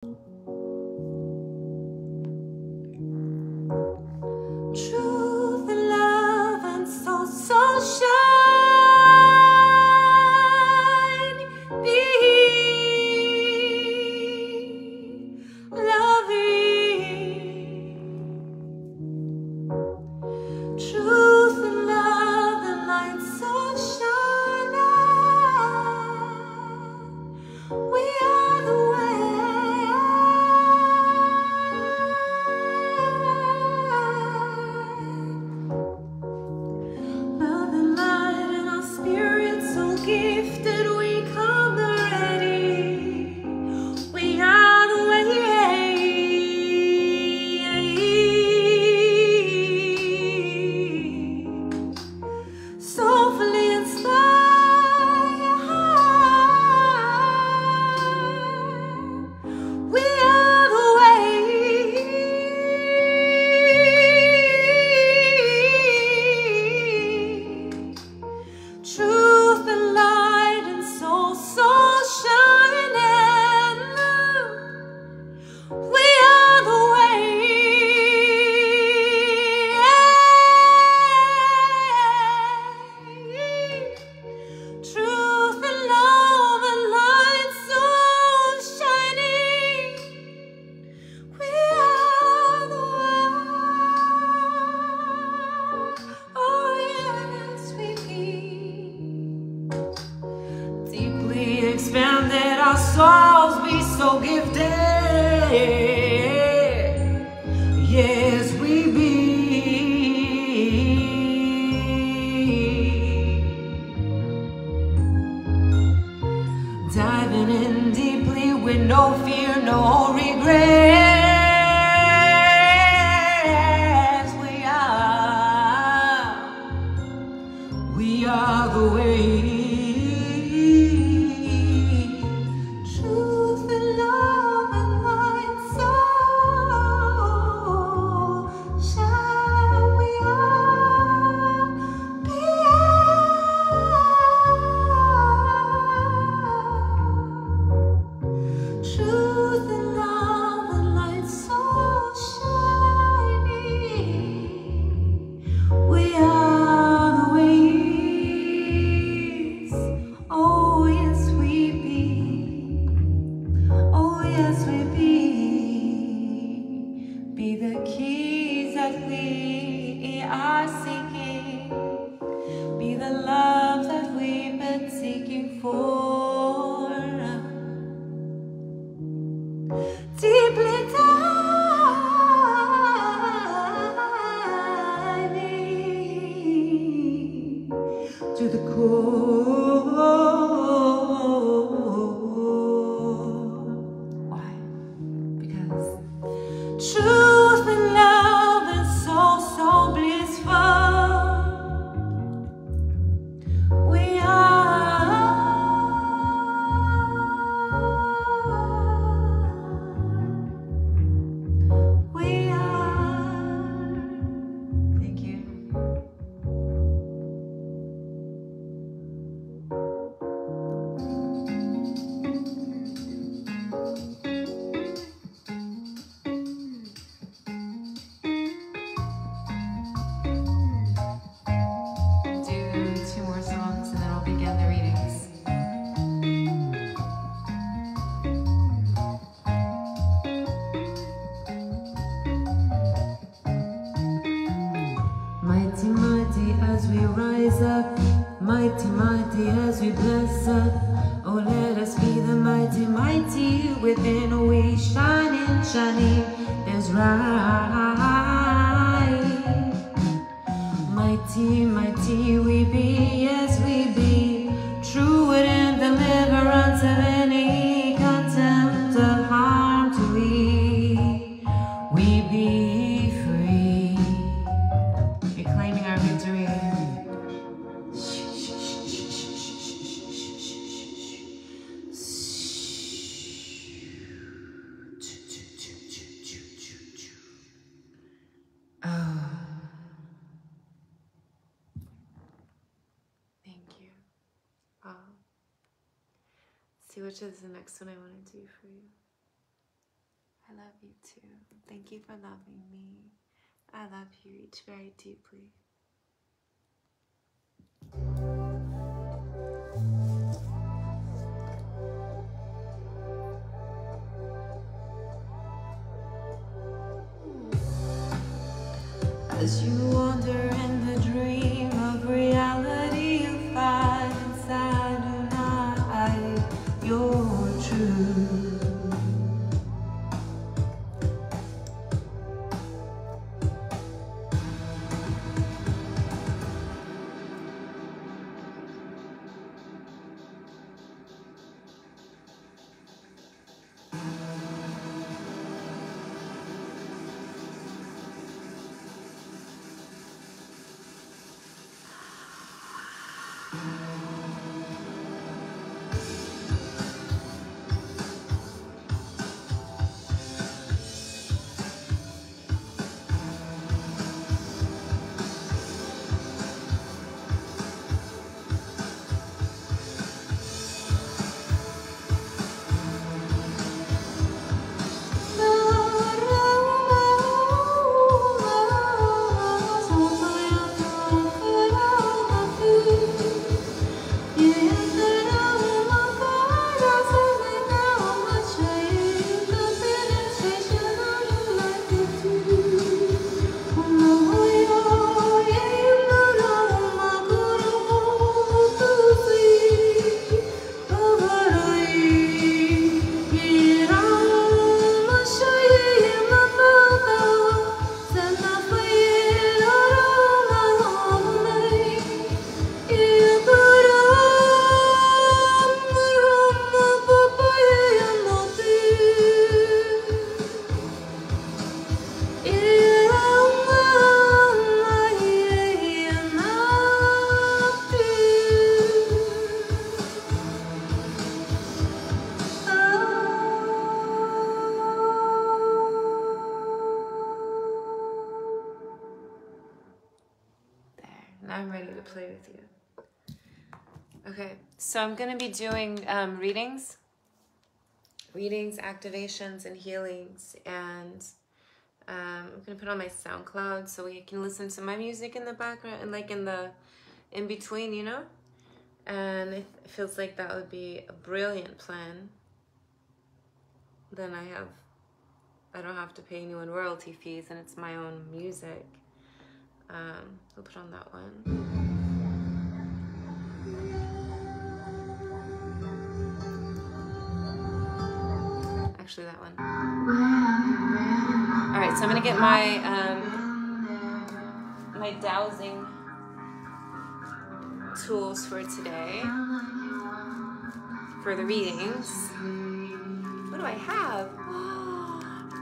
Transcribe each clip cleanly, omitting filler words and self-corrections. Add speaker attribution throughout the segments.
Speaker 1: Truth and love and soul so shine. Be loving. Truth and love and light so shining. We are the way. Love and light in our spirits so gifted, we come ready. We are the way. Soulfully inspired, we are the way. Truth and light and soul so shining. We are the way. Truth and love and light so shining. We are the way. Oh yes, we be deeply expanded, our souls be so gifted. Yes, we be diving in deeply with no fear, no regrets. We are the way. Truth and love and light so shine. We are beyond. Truth and love and light so shining. We are the ways. Oh yes we be. Oh yes we be. Be the keys that we are seeking. Be the love that we've been seeking for. Deeply diving to the core. Why? Because truth and love is so blissful. We are. Thank you. Do 2 more songs and then we'll begin the readings. Mighty, mighty as we rise up, mighty, mighty as we bless up. Oh, let us be the mighty, mighty within. We shining, shining is right. Mighty, mighty we be, yes we be, true in deliverance of any contempt of harm to we be free. Reclaiming our victory. Oh. Thank you. See which is the next one I want to do for you. love you too. Thank you for loving me. I love you each very deeply. As you wander in the dream of reality, you find inside tonight your truth. I'm ready to play with you. Okay, so I'm going to be doing readings, activations, and healings, and I'm going to put on my SoundCloud so you can listen to my music in the background and like in between, you know? And it feels like that would be a brilliant plan. Then I don't have to pay anyone royalty fees, and it's my own music. We'll put on that one. Actually, that one. All right, so I'm gonna get my my dowsing tools for today for the readings. What do I have?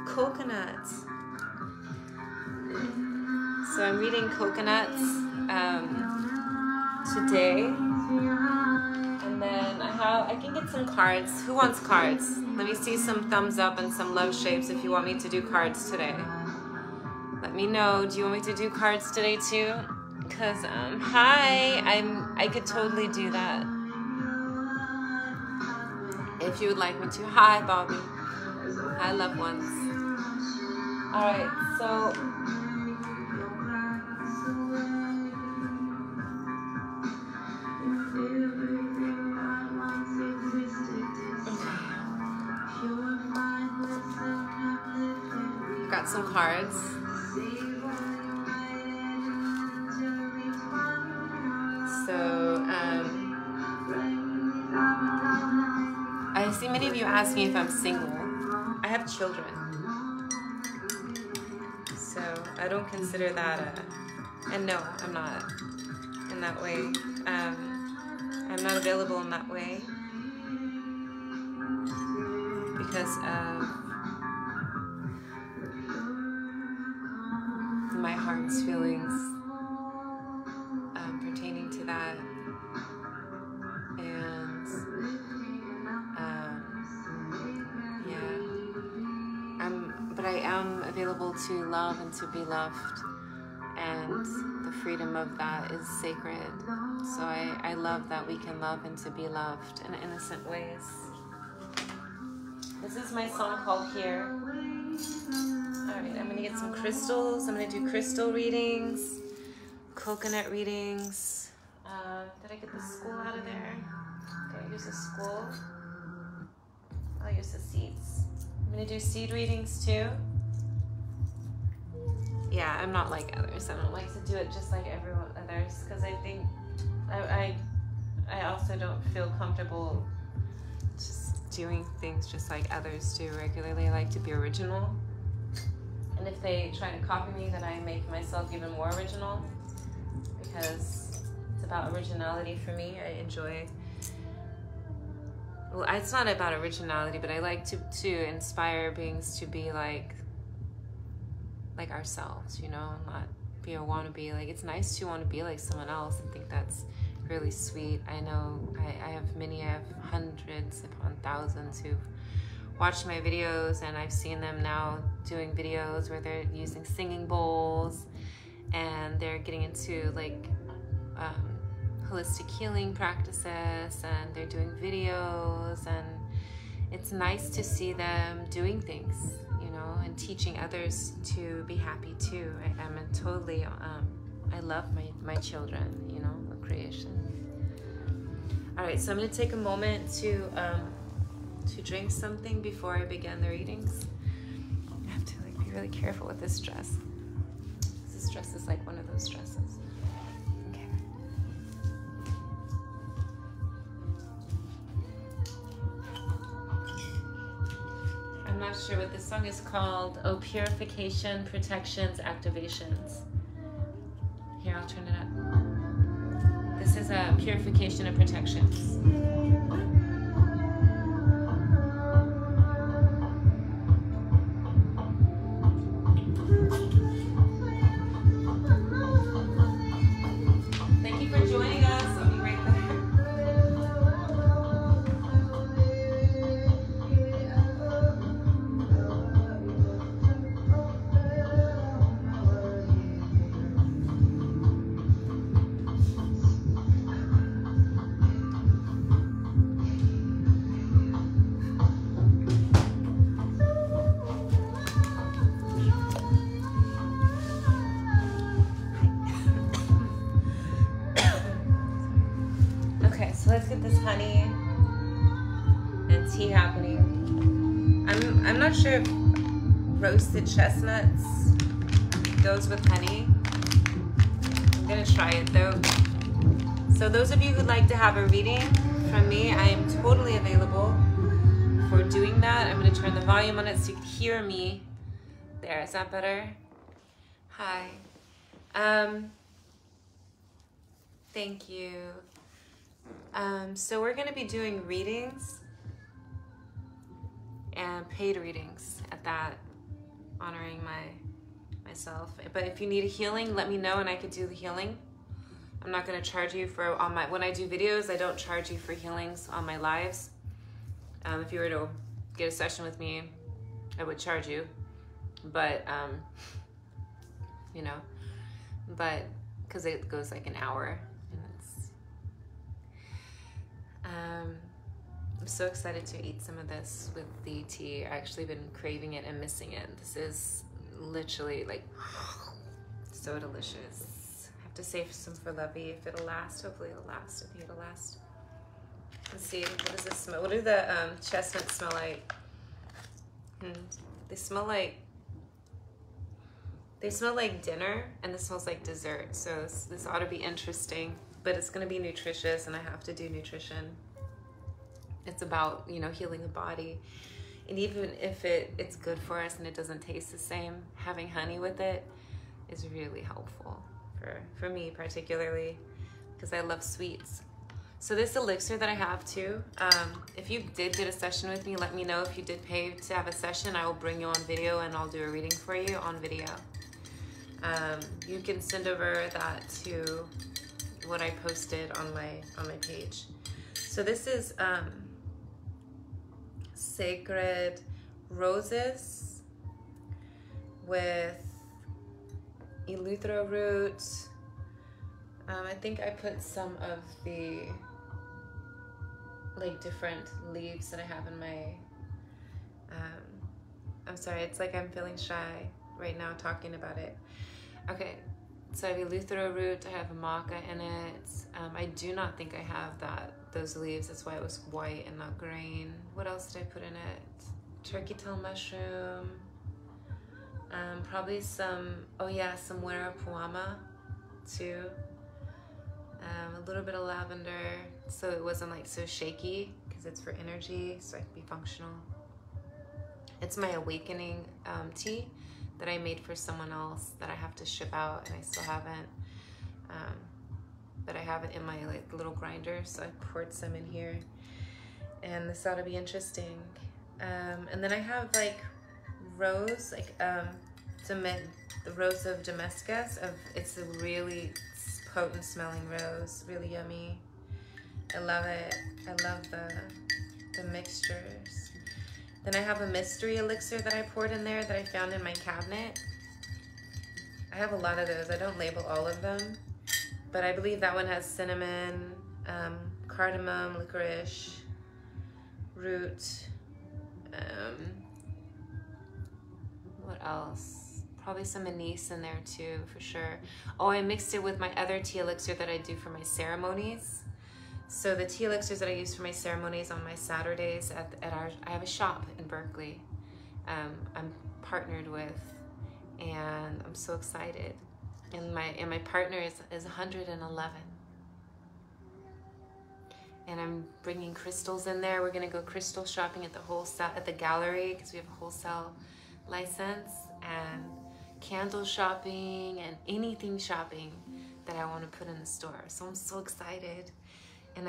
Speaker 1: Coconuts. So I'm reading coconuts today, and then I can get some cards. Who wants cards? Let me see some thumbs up and some love shapes if you want me to do cards today. Let me know. Do you want me to do cards today too? Cause hi, I could totally do that if you would like me to. Hi, Bobby. Hi, loved ones. All right, so. Got some cards. So, I see many of you ask me if I'm single. I have children. So, I don't consider that and no, I'm not in that way. I'm not available in that way because of my heart's feelings pertaining to that, and but I am available to love and to be loved, and the freedom of that is sacred. So I love that we can love and to be loved in innocent ways. This is my song called Here. Alright, I'm gonna get some crystals. I'm gonna do crystal readings, coconut readings. Did I get the school out of there? Did I use the school? I'll use the seeds. I'm gonna do seed readings too. Yeah, I'm not like others. I don't like to do it just like everyone others because I think I also don't feel comfortable just doing things just like others do regularly. I like to be original. And if they try to copy me, then I make myself even more original because it's about originality for me. I enjoy, well, it's not about originality, but I like to inspire beings to be like ourselves, you know, and not be a wannabe. Like, it's nice to want to be like someone else and think that's really sweet. I know I have hundreds upon thousands who've watched my videos, and I've seen them now doing videos where they're using singing bowls and they're getting into like holistic healing practices, and they're doing videos, and it's nice to see them doing things, you know, and teaching others to be happy too. I'm a totally I love my children, you know, of creation. All right, so I'm going to take a moment to drink something before I begin the readings. I have to like be really careful with this dress. This dress is like one of those dresses. Okay. I'm not sure what this song is called. Oh, Purification, Protections, Activations. Here, I'll turn it up. This is a Purification and Protections. Thank you for joining us. I'll be right back. Okay, so let's get this honey and tea happening. I'm not sure if roasted chestnuts goes with honey. I'm gonna try it though. So those of you who'd like to have a reading from me, I am totally available for doing that. I'm gonna turn the volume on it so you can hear me. There, is that better? Hi. Thank you. So we're going to be doing readings and paid readings at that, honoring myself. But if you need a healing, let me know and I could do the healing. I'm not going to charge you for when I do videos, I don't charge you for healings on my lives. If you were to get a session with me, I would charge you. But you know, but because it goes like an hour. I'm so excited to eat some of this with the tea. I've actually been craving it and missing it. This is literally like so delicious. I have to save some for Lovey if it'll last. Hopefully it'll last. I think it'll last. Let's see, what does this smell? What do the chestnuts smell like? They smell like dinner, and this smells like dessert. So this ought to be interesting. But it's going to be nutritious, and I have to do nutrition. It's about, you know, healing the body. And even if it's good for us and it doesn't taste the same, having honey with it is really helpful for me particularly, because I love sweets. So this elixir that I have too, if you did get a session with me, let me know. If you did pay to have a session, I will bring you on video and I'll do a reading for you on video. You can send over that to what I posted on my page. So this is Sacred Roses with eleuthero root. I think I put some of the like different leaves that I have in my I'm sorry, it's like I'm feeling shy right now talking about it. Okay, so I have Eleuthero root, I have maca in it. I do not think I have those leaves, that's why it was white and not green. What else did I put in it? Turkey tail mushroom. Probably some, oh yeah, some Wera Puama too. A little bit of lavender, so it wasn't like so shaky, because it's for energy, so I can be functional. It's my awakening tea that I made for someone else that I have to ship out, and I still haven't. But I have it in my like little grinder, so I poured some in here, and this ought to be interesting. And then I have like rose, like the rose of Damascus. It's a really potent smelling rose, really yummy. I love it. I love the mixtures. Then I have a mystery elixir that I poured in there that I found in my cabinet. I have a lot of those. I don't label all of them, but I believe that one has cinnamon, cardamom, licorice, root. What else? Probably some anise in there too, for sure. Oh, I mixed it with my other tea elixir that I do for my ceremonies. So the tea elixirs that I use for my ceremonies on my Saturdays I have a shop in Berkeley. I'm partnered with, and I'm so excited. And my partner is 111. And I'm bringing crystals in there. We're gonna go crystal shopping at the gallery, because we have a wholesale license, and candle shopping and anything shopping that I want to put in the store. So I'm so excited. And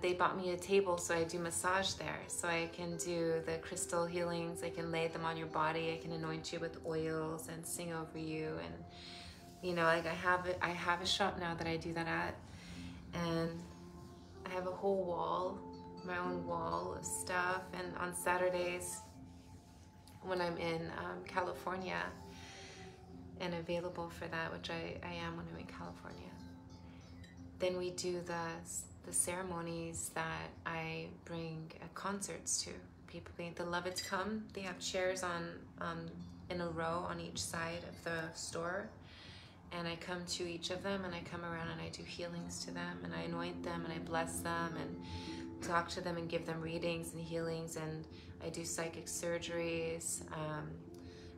Speaker 1: they bought me a table, so I do massage there. So I can do the crystal healings. I can lay them on your body. I can anoint you with oils and sing over you. And you know, like I have a shop now that I do that at, and I have a whole wall, my own wall of stuff. And on Saturdays, when I'm in California and available for that, which I am when I'm in California, then we do the ceremonies that I bring concerts to. People, the Loveds come, they have chairs in a row on each side of the store, and I come to each of them, and I come around and I do healings to them, and I anoint them, and I bless them, and talk to them, and give them readings and healings, and I do psychic surgeries.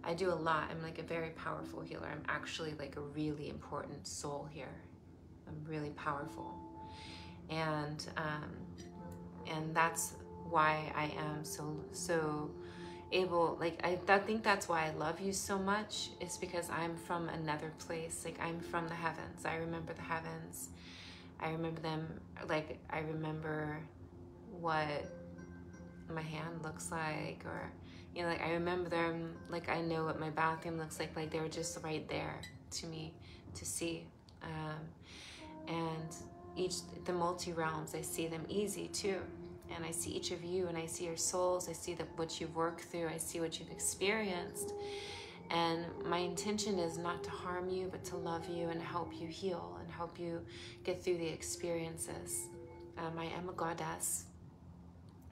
Speaker 1: I do a lot. I'm like a very powerful healer. I'm actually like a really important soul here. I'm really powerful, and that's why I am so able. Like I think that's why I love you so much, is because I'm from another place. Like I'm from the heavens. I remember the heavens. I remember them. Like I remember what my hand looks like, or you know, like I remember them. Like I know what my bathroom looks like. Like they were just right there to me to see. And the multi-realms, I see them easy too. And I see each of you, and I see your souls. I see what you've worked through. I see what you've experienced. And my intention is not to harm you, but to love you and help you heal and help you get through the experiences. I am a goddess.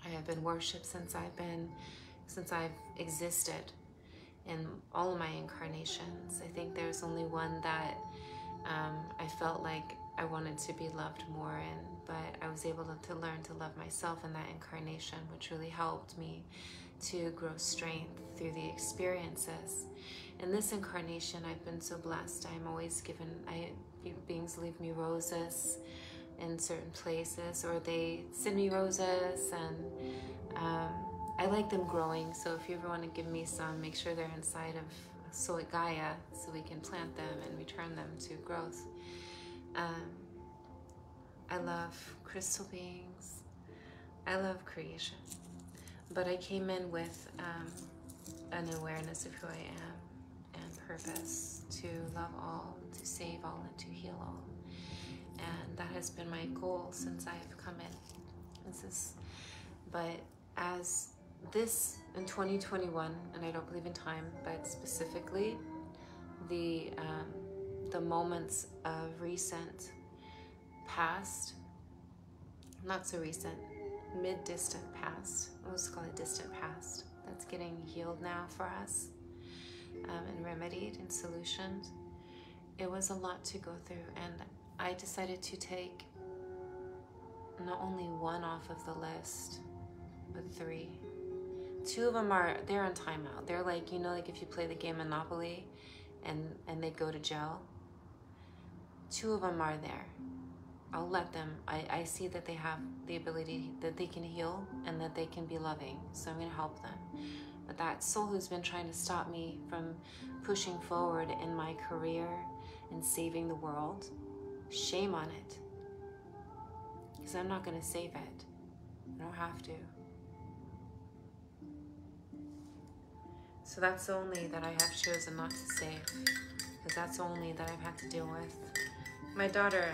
Speaker 1: I have been worshipped since I've existed in all of my incarnations. I think there's only one that I felt like I wanted to be loved more in, but I was able to learn to love myself in that incarnation, which really helped me to grow strength through the experiences. In this incarnation, I've been so blessed. I'm always given, beings leave me roses in certain places, or they send me roses, and I like them growing. So if you ever want to give me some, make sure they're inside of Soy Gaia, so we can plant them and return them to growth. I love crystal beings. I love creation. But I came in with an awareness of who I am and purpose to love all, to save all, and to heal all. And that has been my goal since I've come in. But as this in 2021, and I don't believe in time, but specifically the moments of recent past, not so recent, mid-distant past, let's call it distant past, that's getting healed now for us, and remedied and solutioned. It was a lot to go through, and I decided to take not only one off of the list, but 3. 2 of them they're on timeout. They're like, you know, like if you play the game Monopoly and they go to jail. 2 of them are there. I'll let them. I see that they have the ability, that they can heal and that they can be loving. So I'm going to help them. But that soul who's been trying to stop me from pushing forward in my career and saving the world, shame on it. Because I'm not going to save it. I don't have to. So that's the only that I have chosen not to save. Because that's the only that I've had to deal with. My daughter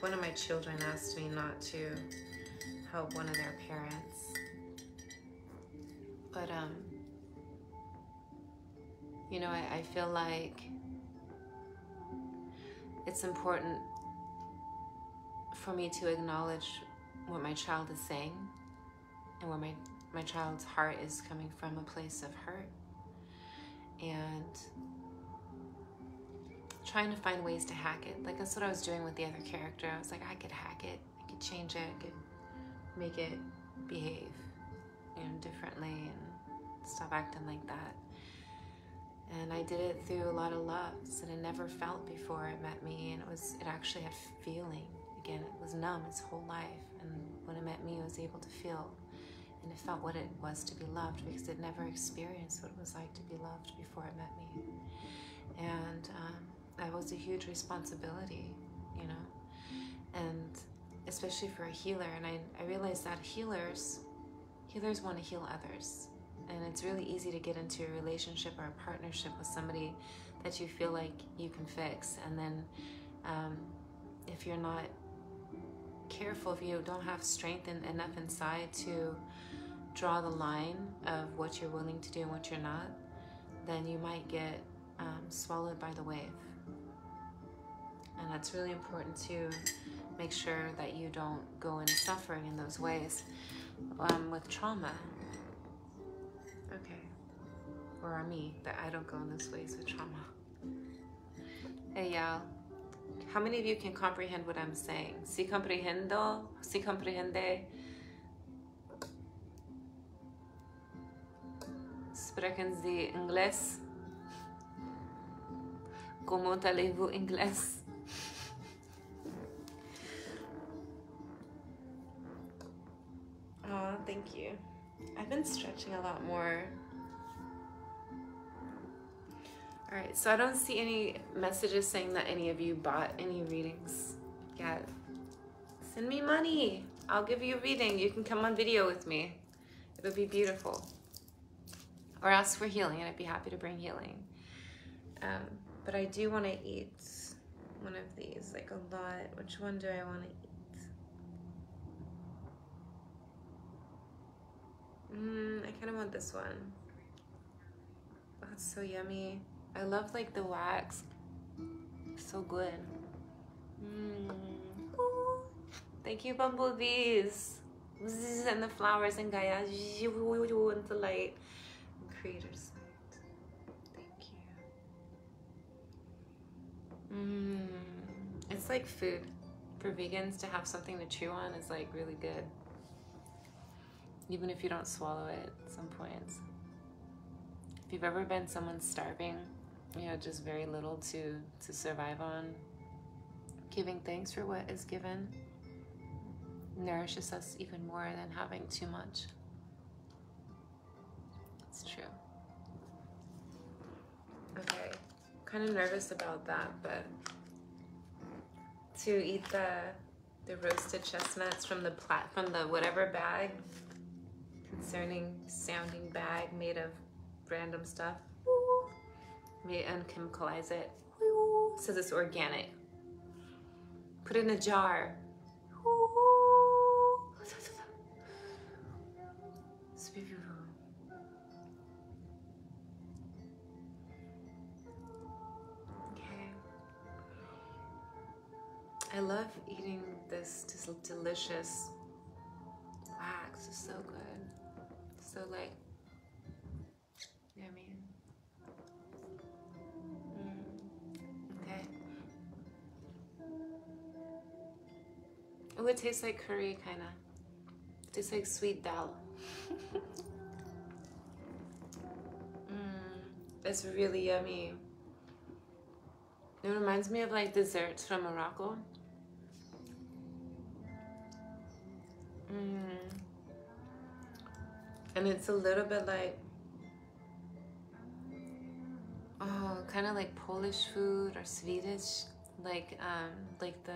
Speaker 1: one of my children asked me not to help one of their parents. But, you know, I feel like it's important for me to acknowledge what my child is saying and where my child's heart is coming from, a place of hurt. And trying to find ways to hack it. Like, that's what I was doing with the other character. I was like, I could hack it, I could change it, I could make it behave, you know, differently and stop acting like that. And I did it through a lot of loves that I never felt before it met me, and it actually had feeling. Again, it was numb its whole life, and when it met me, it was able to feel, and it felt what it was to be loved, because it never experienced what it was like to be loved before it met me. And that was a huge responsibility, you know, and especially for a healer. And I realized that healers want to heal others. And it's really easy to get into a relationship or a partnership with somebody that you feel like you can fix. And then if you're not careful, if you don't have strength enough inside to draw the line of what you're willing to do and what you're not, then you might get swallowed by the wave. And that's really important to make sure that you don't go into suffering in those ways with trauma. Okay. Or me, that I don't go in those ways with trauma. Hey, y'all. How many of you can comprehend what I'm saying? Si comprehendo? Si comprehende? Sprechen Sie English? Comment allez-vous English? Oh, thank you. I've been stretching a lot more. All right, so I don't see any messages saying that any of you bought any readings yet. Send me money. I'll give you a reading. You can come on video with me. It'll be beautiful. Or ask for healing, and I'd be happy to bring healing. But I do want to eat one of these, like a lot. Which one do I want to eat? I kind of want this one. Oh, it's so yummy. I love like the wax. So good. Ooh. Thank you, bumblebees. And the flowers and Gaia into light. Creator's light. Thank you. It's like food. For vegans to have something to chew on is like really good. Even if you don't swallow it at some points. If you've ever been someone starving, you know, just very little to survive on, giving thanks for what is given nourishes us even more than having too much. It's true. Okay, kind of nervous about that, but to eat the roasted chestnuts from the whatever bag, concerning sounding bag made of random stuff. May unchemicalize it. Says it's organic. Put it in a jar. It's beautiful. Okay. I love eating this delicious wax. It's so good. So like Oh, it tastes like curry, kind of. It tastes like sweet dal. It's really yummy. It reminds me of like desserts from Morocco. And it's a little bit like, oh, kind of like Polish food or Swedish, like the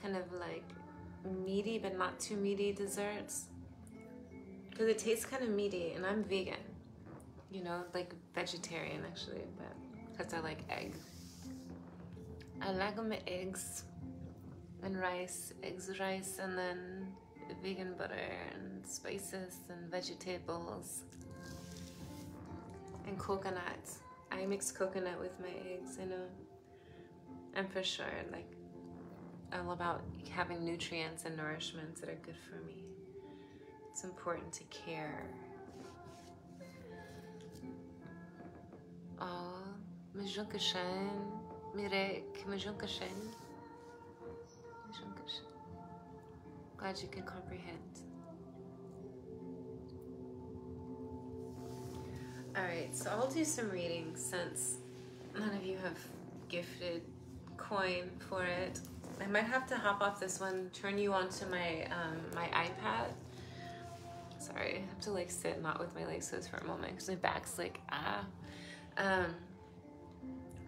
Speaker 1: kind of like meaty but not too meaty desserts. Because it tastes kind of meaty, and I'm vegan, you know, like vegetarian actually, but because I like eggs. I like my eggs and rice, rice, and then vegan butter and spices and vegetables and coconut. I mix coconut with my eggs, you know. And for sure, like, all about having nutrients and nourishments that are good for me. It's important to care. Oh, Majunkashan, Mirek, Majunkashan. Glad you can comprehend. Alright, so I'll do some readings since none of you have gifted coin for it. I might have to hop off this one, turn you onto my my iPad. Sorry, I have to like sit not with my legs closed for a moment because my back's like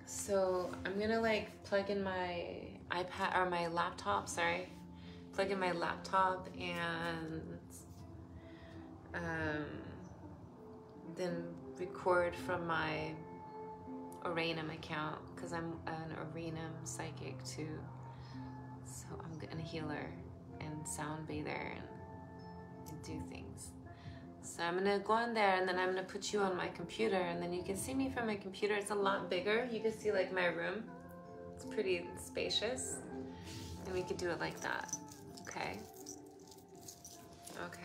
Speaker 1: so I'm gonna like plug in my iPad or my laptop, sorry. Plug in my laptop and then record from my Oranum account because I'm an Oranum psychic too. So I'm a healer and sound bather and do things. So I'm gonna go on there and then I'm gonna put you on my computer and then you can see me from my computer. It's a lot bigger. You can see like my room. It's pretty spacious. And we could do it like that. Okay. Okay.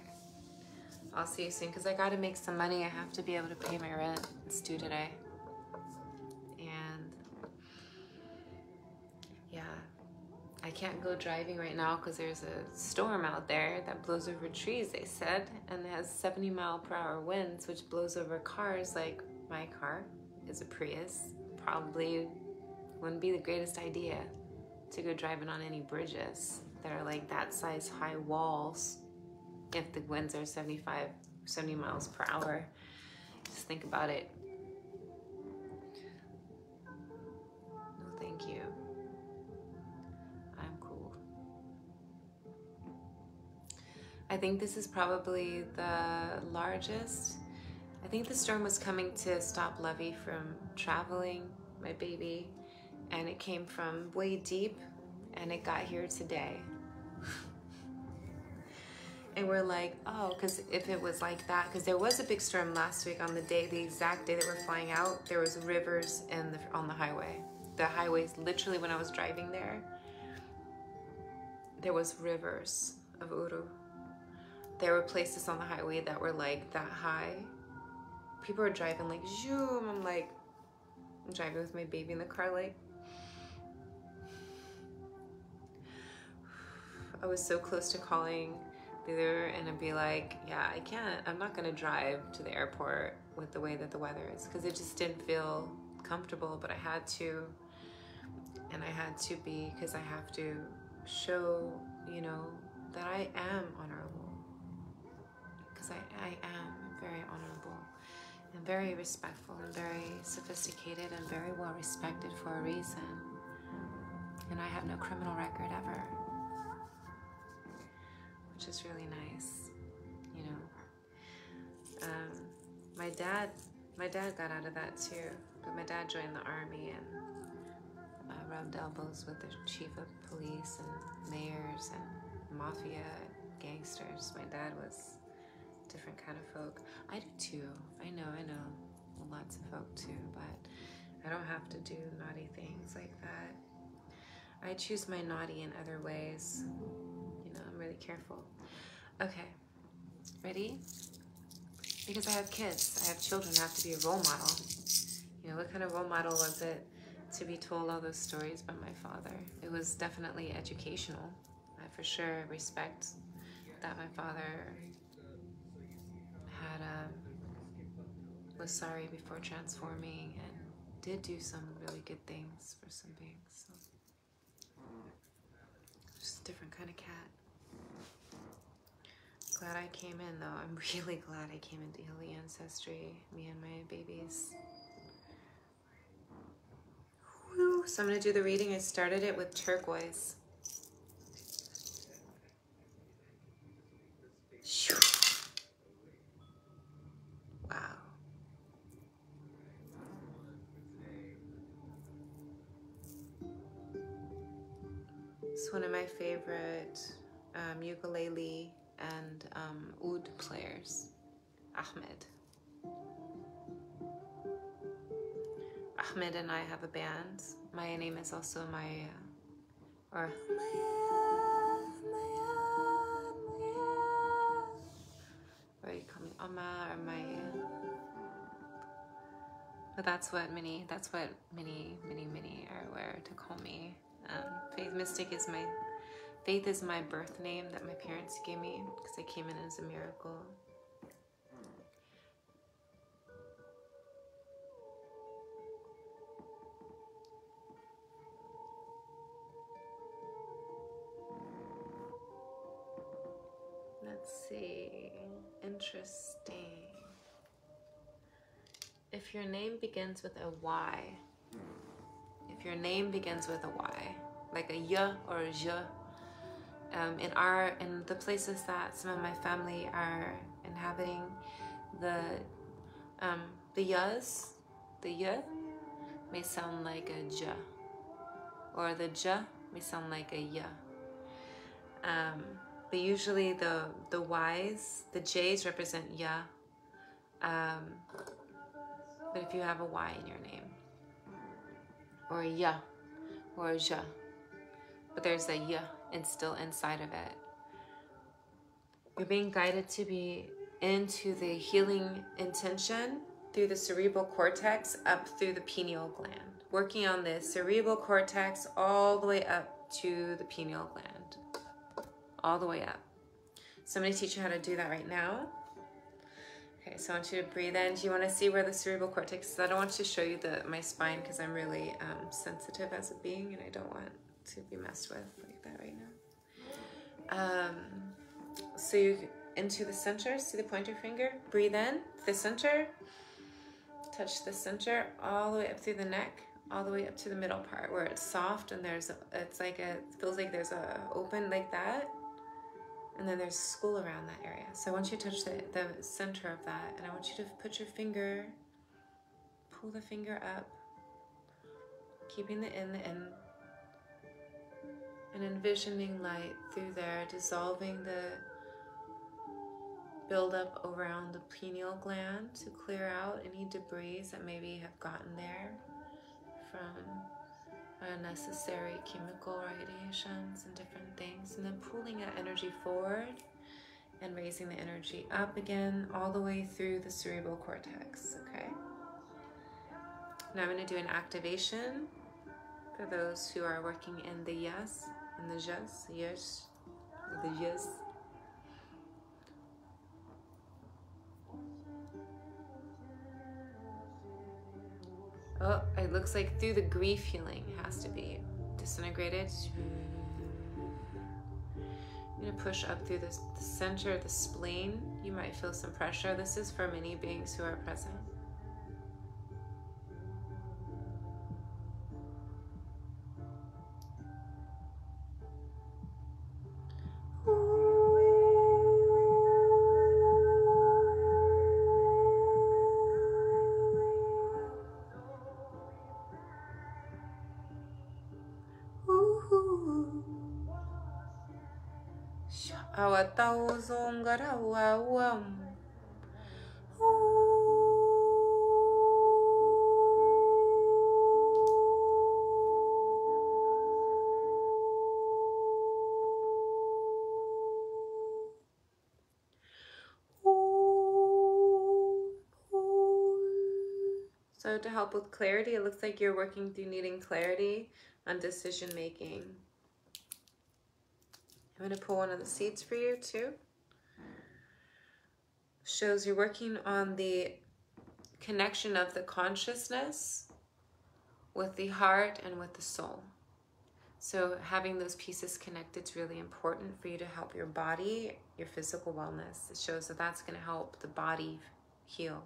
Speaker 1: I'll see you soon because I gotta make some money. I have to be able to pay my rent. It's due today. And yeah, I can't go driving right now because there's a storm out there that blows over trees, they said, and it has 70-mile-per-hour winds, which blows over cars. Like my car is a Prius. Probably wouldn't be the greatest idea to go driving on any bridges that are like that size high walls if the winds are 70 miles per hour. Just think about it. No, thank you. I'm cool. I think this is probably the largest. I think the storm was coming to stop Lovey from traveling, my baby, and it came from way deep and it got here today. And we're like, oh, because if it was like that, because there was a big storm last week on the day, the exact day that we're flying out, there was rivers on the highway. The highways, literally when I was driving there was rivers of Uru. There were places on the highway that were like that high. People are driving like, zoom. I'm like, I'm driving with my baby in the car like, I was so close to calling there and I'd be like, yeah, I'm not gonna drive to the airport with the way that the weather is because it just didn't feel comfortable, but I had to, and I had to be because I have to show, you know, that I am honorable, because I am very honorable and very respectful and very sophisticated and very well respected for a reason, and I have no criminal record ever. Which is really nice, you know. My dad got out of that too, but my dad joined the army and rubbed elbows with the chief of police and mayors and mafia gangsters. My dad was a different kind of folk. I do too. I know lots of folk too, but I don't have to do naughty things like that. I choose my naughty in other ways. I'm really careful. Okay, ready? Because I have kids, I have children, I have to be a role model. You know, what kind of role model was it to be told all those stories by my father? It was definitely educational. I've for sure respect that my father had was sorry before transforming and did do some really good things for some beings. So just a different kind of cat. Glad I came in though. I'm really glad I came in to heal the ancestry, me and my babies. Whew. So I'm going to do the reading. I started it with turquoise. Wow. It's one of my favorite ukulele and oud players, Ahmed. Ahmed and I have a band. My name is also Maya, or or you call me Amma or Maya. But that's what many are aware to call me. Faith Mystic is Faith is my birth name that my parents gave me because I came in as a miracle. Let's see. Interesting. If your name begins with a Y, if your name begins with a Y, like a Y or a J, in the places that some of my family are inhabiting, the Y's, the Y may sound like a J, or the J may sound like a Y. But usually the Y's, the J's represent Ya. But if you have a Y in your name, or a Ya, or a Ja, but there's a Ya and still inside of it, you're being guided to be into the healing intention through the cerebral cortex up through the pineal gland, working on the cerebral cortex all the way up to the pineal gland, all the way up. So I'm going to teach you how to do that right now. Okay, so I want you to breathe in. Do you want to see where the cerebral cortex is? I don't want to show you my spine because I'm really sensitive as a being and I don't want to be messed with like that right now. So you into the center, see the pointer finger? Breathe in, the center, touch the center all the way up through the neck, all the way up to the middle part where it's soft and it feels like there's a open like that. And then there's school around that area. So I want you to touch the center of that. And I want you to put your finger, pull the finger up, keeping the in, and envisioning light through there, dissolving the buildup around the pineal gland to clear out any debris that maybe have gotten there from unnecessary chemical radiations and different things, and then pulling that energy forward and raising the energy up again all the way through the cerebral cortex. Okay, now I'm going to do an activation for those who are working in the yes and the yes, yes, the yes. Oh, it looks like through the grief healing has to be disintegrated. I'm going to push up through the center of the spleen. You might feel some pressure. This is for many beings who are present. So to help with clarity, it looks like you're working through needing clarity on decision making. I'm going to pull one of the seeds for you too. Shows you're working on the connection of the consciousness with the heart and with the soul. So having those pieces connected is really important for you to help your body, your physical wellness. It shows that that's going to help the body heal.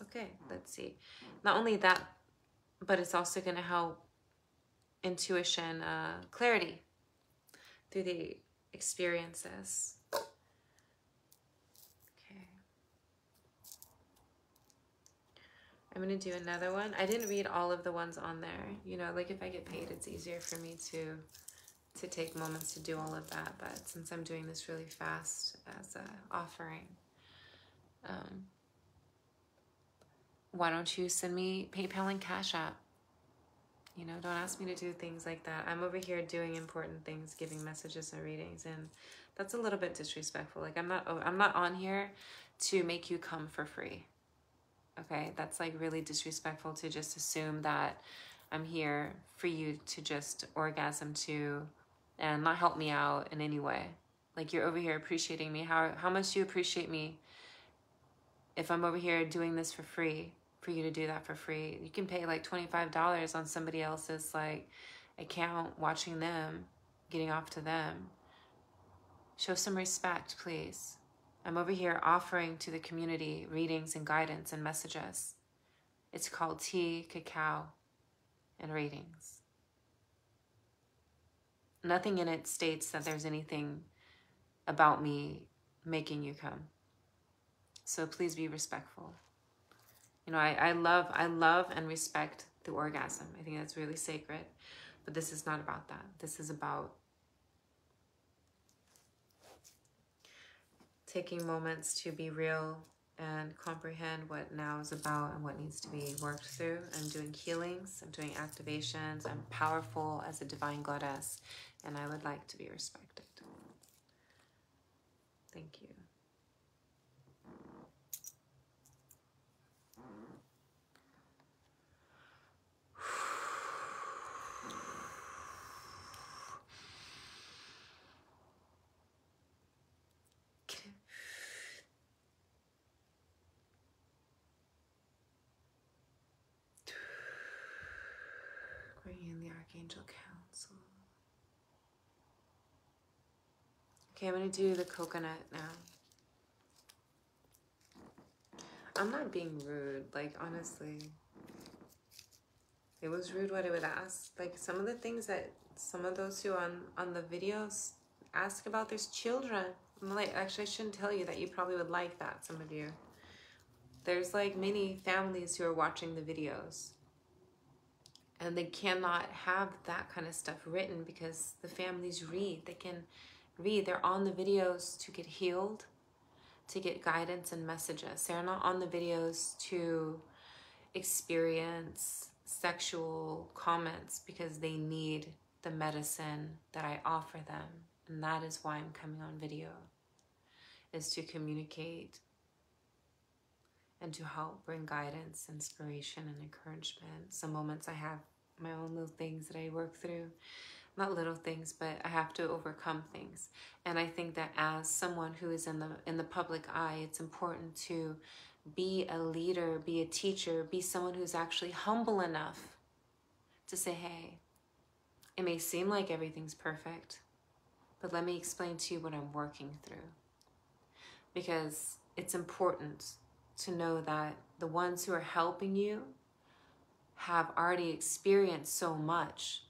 Speaker 1: Okay, let's see. Not only that, but it's also going to help intuition, clarity through the experiences. Okay. I'm going to do another one. I didn't read all of the ones on there. You know, like if I get paid, it's easier for me to take moments to do all of that. But since I'm doing this really fast as an offering, why don't you send me PayPal and Cash App? You know, don't ask me to do things like that. I'm over here doing important things, giving messages and readings, and that's a little bit disrespectful. Like I'm not on here to make you come for free. Okay, that's like really disrespectful to just assume that I'm here for you to just orgasm to and not help me out in any way. Like you're over here appreciating me. How much do you appreciate me if I'm over here doing this for free, for you to do that for free? You can pay like $25 on somebody else's like account, watching them, getting off to them. Show some respect, please. I'm over here offering to the community readings and guidance and messages. It's called tea, cacao, and readings. Nothing in it states that there's anything about me making you come. So please be respectful. You know, I love and respect the orgasm. I think that's really sacred. But this is not about that. This is about taking moments to be real and comprehend what now is about and what needs to be worked through. I'm doing healings, I'm doing activations, I'm powerful as a divine goddess, and I would like to be respected. Thank you. Bringing in the Archangel Council. Okay, I'm going to do the coconut now. I'm not being rude, like honestly. It was rude what I would ask. Like some of the things that some of those who on the videos ask about, there's children. I'm like, actually I shouldn't tell you that. You probably would like that, some of you. There's like many families who are watching the videos. And they cannot have that kind of stuff written because the families read. They can read. They're on the videos to get healed, to get guidance and messages. They're not on the videos to experience sexual comments because they need the medicine that I offer them. And that is why I'm coming on video, is to communicate and to help bring guidance, inspiration, and encouragement. Some moments I have my own little things that I work through. Not little things, but I have to overcome things. And I think that as someone who is in the public eye, it's important to be a leader, be a teacher, be someone who's actually humble enough to say, hey, it may seem like everything's perfect, but let me explain to you what I'm working through. Because it's important to know that the ones who are helping you have already experienced so much,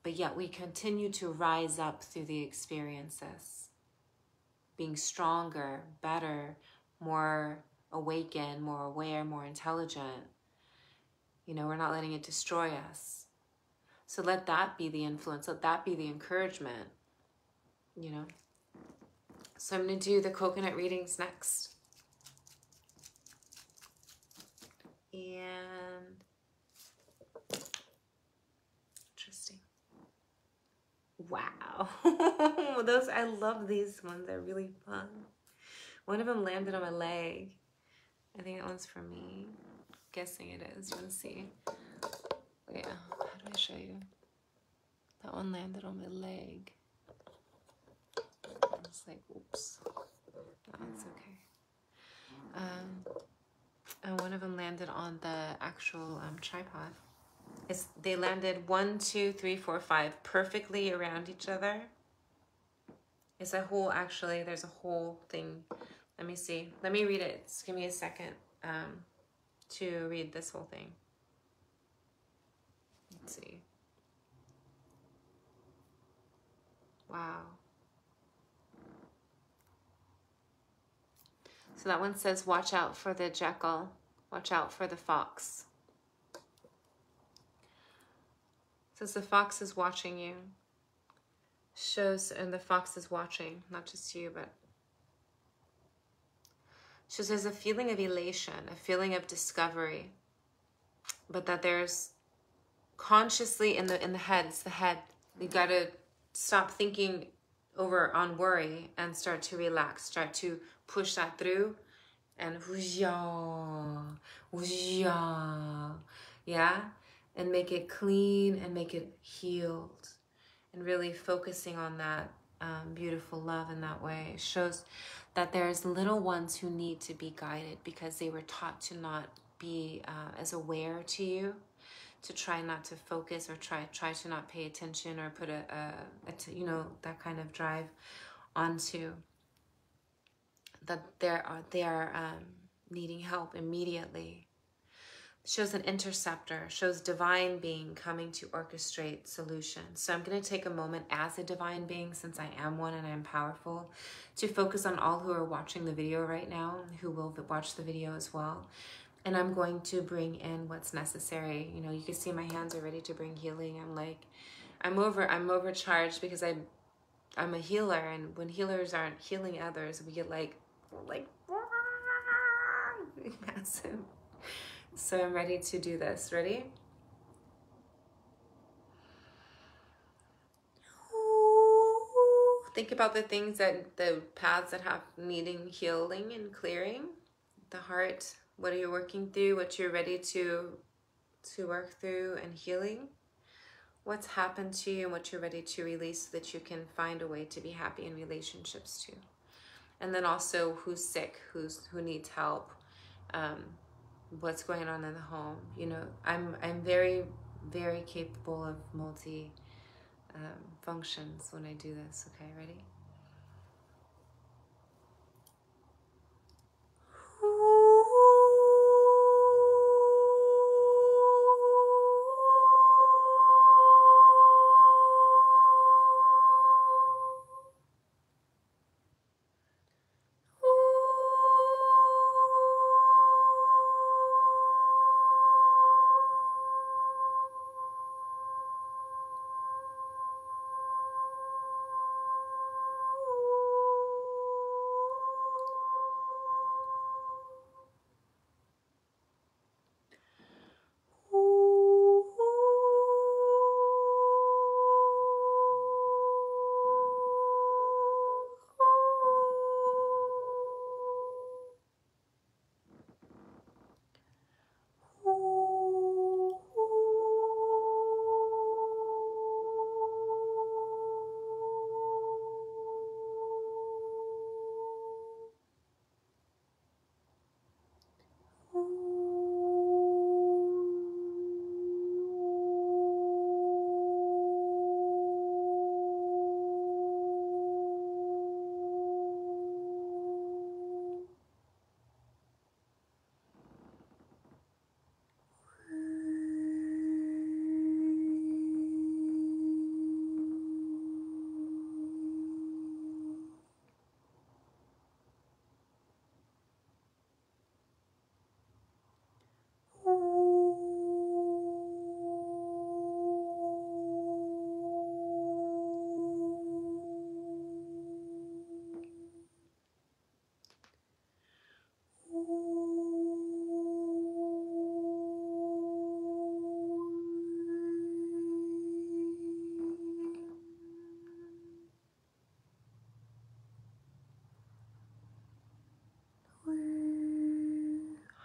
Speaker 1: but yet we continue to rise up through the experiences, being stronger, better, more awakened, more aware, more intelligent. You know, we're not letting it destroy us. So let that be the influence, let that be the encouragement, you know. So I'm going to do the coconut readings next. And interesting. Wow. Those, I love these ones. They're really fun. One of them landed on my leg. I think that one's for me. I'm guessing it is. You want to see? Oh, yeah. How do I show you?
Speaker 2: That one landed on my leg. I was like, oops. That's okay. And one of them landed on the actual tripod. They landed 1, 2, 3, 4, 5 perfectly around each other. It's a whole, actually, there's a whole thing. Let me see. Let me read it. Just give me a second to read this whole thing. Let's see. Wow. So that one says, watch out for the jackal. Watch out for the fox. It says the fox is watching you. Shows, and the fox is watching, not just you, but shows there's a feeling of elation, a feeling of discovery, but that there's consciously in the head, it's the head. You gotta stop thinking over on worry and start to relax, start to push that through and yeah, and make it clean and make it healed, and really focusing on that beautiful love in that way. It shows that there's little ones who need to be guided because they were taught to not be as aware to you, to try not to focus or try to not pay attention or put you know, that kind of drive onto that they are needing help immediately. Shows an interceptor, shows divine being coming to orchestrate solutions. So I'm going to take a moment as a divine being, since I am one and I'm powerful, to focus on all who are watching the video right now, who will watch the video as well. And I'm going to bring in what's necessary. You know, you can see my hands are ready to bring healing. I'm overcharged because I'm a healer, and when healers aren't healing others, we get like massive. So I'm ready to do this. Ready? Think about the things the paths that have needing healing and clearing. The heart, what are you working through? What you're ready to work through and healing. What's happened to you and what you're ready to release so that you can find a way to be happy in relationships too. And then also who's sick, who needs help, what's going on in the home. You know, I'm very, very capable of multi functions when I do this. Okay, ready?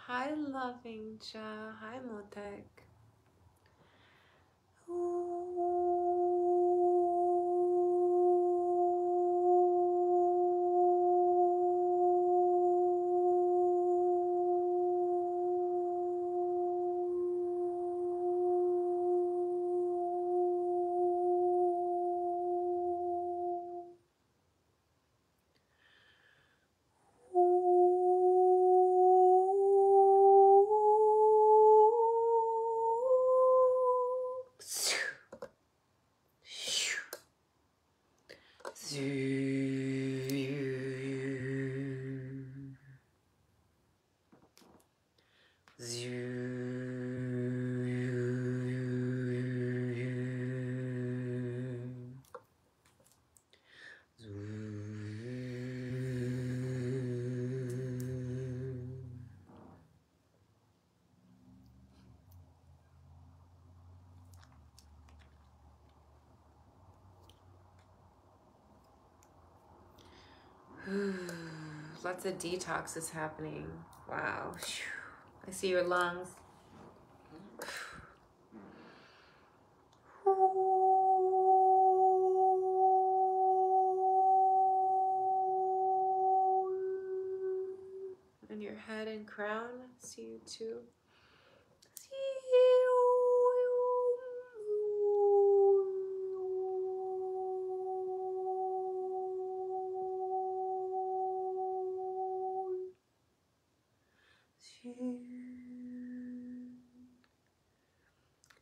Speaker 2: Hi, loving Ja. Hi, Motek. Lots of detox is happening. Wow. I see your lungs. And your head and crown. See you too.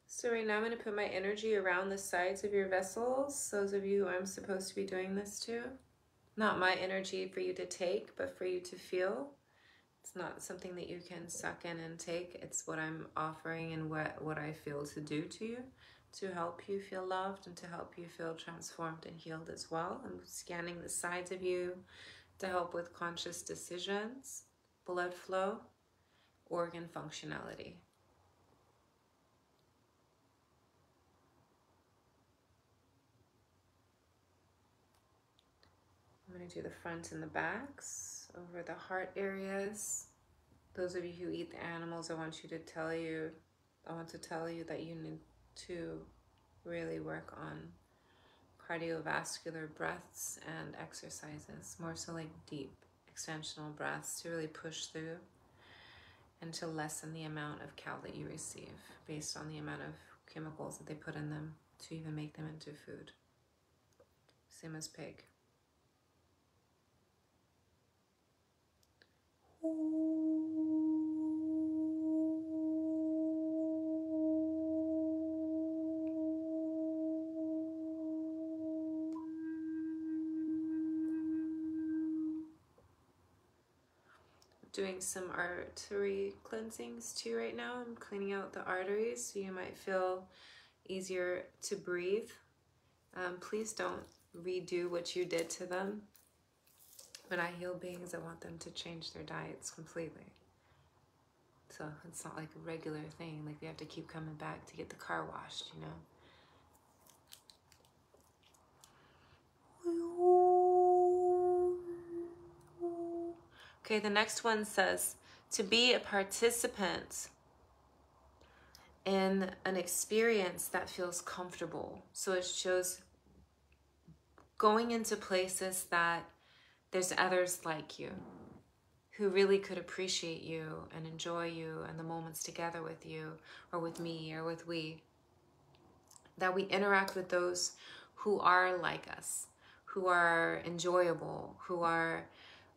Speaker 2: So right now I'm going to put my energy around the sides of your vessels. Those of you who I'm supposed to be doing this to. Not my energy for you to take, but for you to feel. It's not something that you can suck in and take. It's what I'm offering and what I feel to do to you, to help you feel loved and to help you feel transformed and healed as well. I'm scanning the sides of you to help with conscious decisions, blood flow, organ functionality. I'm going to do the front and the backs over the heart areas. Those of you who eat the animals, I want to tell you that you need to really work on cardiovascular breaths and exercises, more so like deep extensional breaths to really push through and to lessen the amount of cal that you receive based on the amount of chemicals that they put in them to even make them into food. Same as pig. Doing some artery cleansings too right now. I'm cleaning out the arteries so you might feel easier to breathe. Please don't redo what you did to them. When I heal beings, I want them to change their diets completely. So it's not like a regular thing, like they have to keep coming back to get the car washed, you know? Okay, the next one says, to be a participant in an experience that feels comfortable. So it shows going into places that there's others like you who really could appreciate you and enjoy you and the moments together with you or with me or with we. That we interact with those who are like us, who are enjoyable, who are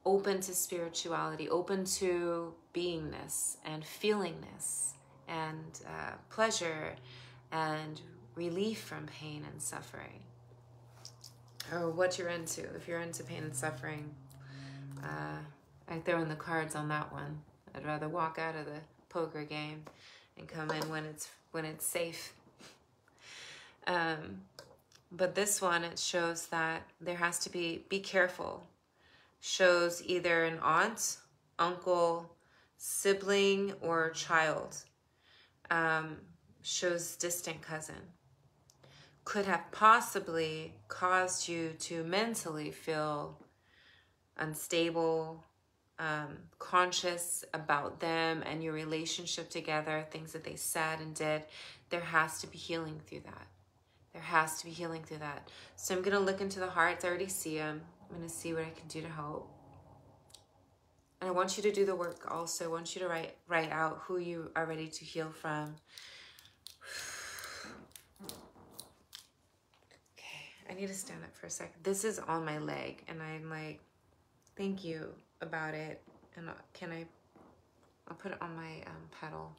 Speaker 2: open to spirituality, open to beingness and feelingness and pleasure and relief from pain and suffering. Or what you're into. If you're into pain and suffering, I throw in the cards on that one. I'd rather walk out of the poker game and come in when it's safe. But this one, it shows that there has to be careful. Shows either an aunt, uncle, sibling, or child. Shows distant cousin. Could have possibly caused you to mentally feel unstable, conscious about them and your relationship together, things that they said and did. There has to be healing through that. There has to be healing through that. So I'm going to look into the hearts. I already see them. I'm going to see what I can do to help. And I want you to do the work also. I want you to write out who you are ready to heal from. I need to stand up for a second. This is on my leg, and I'm like, thank you about it. And I'll put it on my pedal.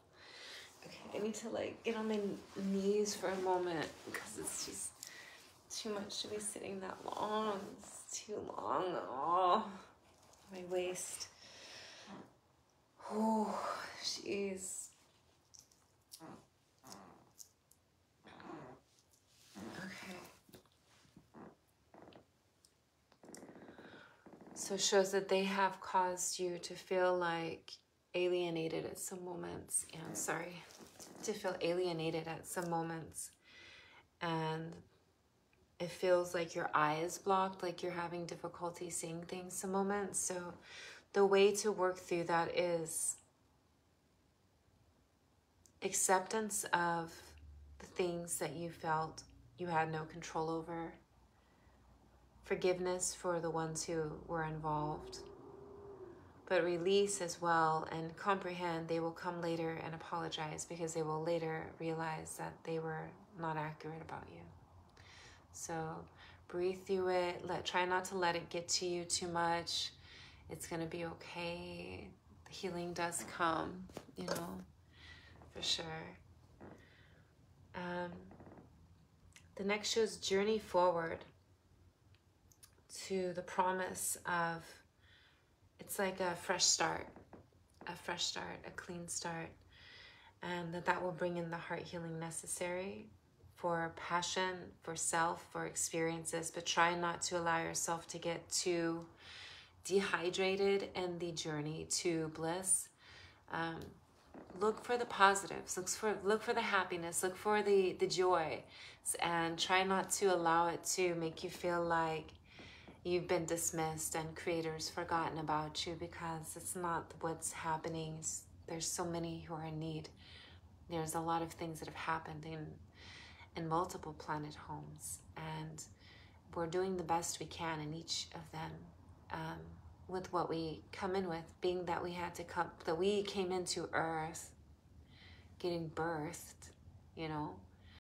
Speaker 2: Okay, I need to like get on my knees for a moment because it's just too much to be sitting that long. It's too long. Oh, my waist. Oh, jeez. Okay. So it shows that they have caused you to feel like alienated at some moments. Yeah, I'm sorry. To feel alienated at some moments. And it feels like your eye is blocked, like you're having difficulty seeing things some moments. So the way to work through that is acceptance of the things that you felt you had no control over. Forgiveness for the ones who were involved. But release as well, and comprehend they will come later and apologize, because they will later realize that they were not accurate about you. So breathe through it. Try not to let it get to you too much. It's going to be okay. The healing does come, you know, for sure. The next shows journey forward to the promise of, it's like a fresh start, a clean start. And that will bring in the heart healing necessary for passion, for self, for experiences. But try not to allow yourself to get too dehydrated in the journey to bliss. Look for the positives, look for the happiness, look for the joy, and try not to allow it to make you feel like you've been dismissed and creators forgotten about you, because it's not what's happening. There's so many who are in need. There's a lot of things that have happened in multiple planet homes, and we're doing the best we can in each of them, with what we come in with, being that we came into Earth, getting birthed, you know,